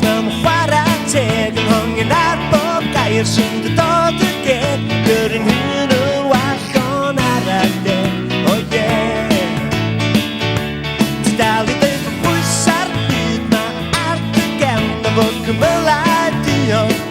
na mo chwara teg yn hongian ar bob gair sy'n dy dod y geg Gyr yn hyn yn wallon ar adeg, oh yeah Ti dal i ddeud o bwys ar byd ma ar dy gefn a fod cymylau diolch